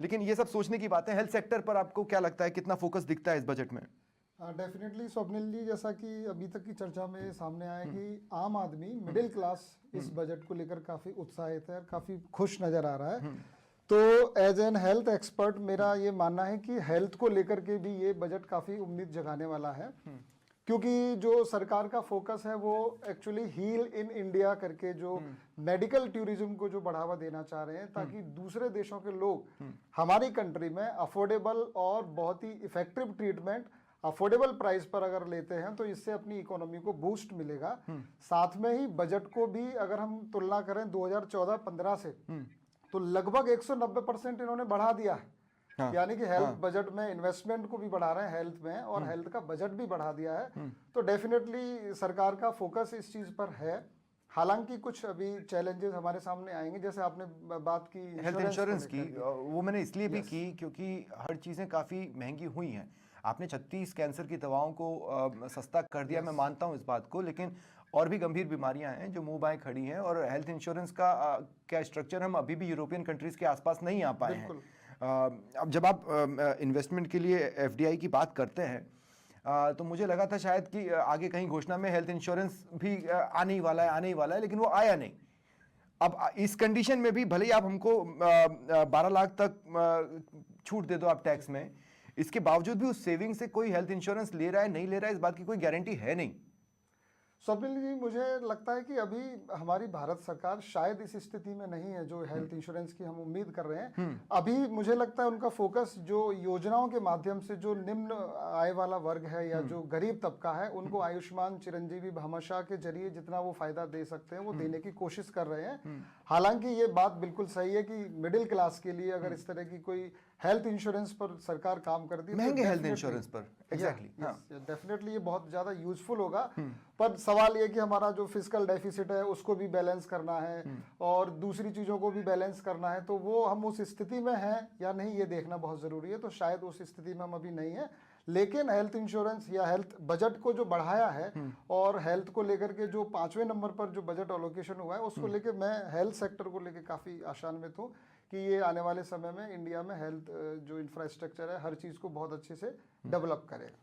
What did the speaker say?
लेकिन ये सब सोचने की बात है। हेल्थ सेक्टर पर आपको क्या लगता है, कितना फोकस दिखता है इस बजट में? डेफिनेटली स्वप्निल जी, जैसा कि अभी तक की चर्चा में सामने आया कि आम आदमी, मिडिल क्लास इस बजट को लेकर काफ़ी उत्साहित है और काफ़ी खुश नज़र आ रहा है। तो एज एन हेल्थ एक्सपर्ट मेरा ये मानना है कि हेल्थ को लेकर के भी ये बजट काफ़ी उम्मीद जगाने वाला है, क्योंकि जो सरकार का फोकस है वो एक्चुअली हील इन इंडिया करके जो मेडिकल टूरिज्म को जो बढ़ावा देना चाह रहे हैं, ताकि दूसरे देशों के लोग हमारी कंट्री में अफोर्डेबल और बहुत ही इफेक्टिव ट्रीटमेंट अफोर्डेबल प्राइस पर अगर लेते हैं तो इससे अपनी इकोनॉमी को बूस्ट मिलेगा। साथ में ही बजट को भी अगर हम तुलना करें 2014-15 से, तो लगभग 190% इन्होंने बढ़ा दिया है। हाँ, यानी कि हेल्थ बजट में इन्वेस्टमेंट को भी बढ़ा रहे हैं हेल्थ में, और हेल्थ का बजट भी बढ़ा दिया है। तो डेफिनेटली सरकार का फोकस इस चीज पर है। हालांकि कुछ अभी चैलेंजेस हमारे सामने आएंगे, जैसे आपने बात की हेल्थ इंश्योरेंस की, की। वो मैंने इसलिए भी की क्योंकि हर चीज़ें काफ़ी महंगी हुई हैं। आपने 36 कैंसर की दवाओं को सस्ता कर दिया, मैं मानता हूँ इस बात को, लेकिन और भी गंभीर बीमारियां हैं जो मुंह बाएं खड़ी हैं, और हेल्थ इंश्योरेंस का क्या स्ट्रक्चर हम अभी भी यूरोपियन कंट्रीज़ के आसपास नहीं आ पाए हैं। अब जब आप इन्वेस्टमेंट के लिए एफडीआई की बात करते हैं, तो मुझे लगा था शायद कि आगे कहीं घोषणा में हेल्थ इंश्योरेंस भी आने ही वाला है, लेकिन वो आया नहीं। अब इस कंडीशन में भी भले ही आप हमको 12 लाख तक छूट दे दो आप टैक्स में, इसके बावजूद भी उस सेविंग से कोई हेल्थ इंश्योरेंस ले रहा है नहीं ले रहा है, इस बात की कोई गारंटी है नहीं। स्वप्निल जी, मुझे लगता है कि अभी हमारी भारत सरकार शायद इस स्थिति में नहीं है जो हेल्थ इंश्योरेंस की हम उम्मीद कर रहे हैं। अभी मुझे लगता है उनका फोकस जो योजनाओं के माध्यम से जो निम्न आय वाला वर्ग है या जो गरीब तबका है, उनको आयुष्मान चिरंजीवी भामाशाह के जरिए जितना वो फायदा दे सकते हैं वो देने की कोशिश कर रहे हैं। हालांकि ये बात बिल्कुल सही है कि मिडिल क्लास के लिए अगर इस तरह की कोई हेल्थ इंश्योरेंस पर सरकार काम करती है, महंगे हेल्थ इंश्योरेंस पर, एग्जैक्टली, डेफिनेटली ये बहुत ज्यादा यूजफुल होगा। पर सवाल ये कि हमारा जो फिस्कल डेफिसिट है उसको भी बैलेंस करना है और दूसरी चीजों को भी बैलेंस करना है, तो वो हम उस स्थिति में हैं या नहीं ये देखना बहुत जरूरी है। तो शायद उस स्थिति में हम अभी नहीं है, लेकिन हेल्थ इंश्योरेंस या हेल्थ बजट को जो बढ़ाया है और हेल्थ को लेकर के जो 5वें नंबर पर जो बजट एलोकेशन हुआ है, उसको लेकर मैं हेल्थ सेक्टर को लेकर काफी आशान्वित हूँ कि ये आने वाले समय में इंडिया में हेल्थ जो इंफ्रास्ट्रक्चर है हर चीज को बहुत अच्छे से डेवलप करेगा।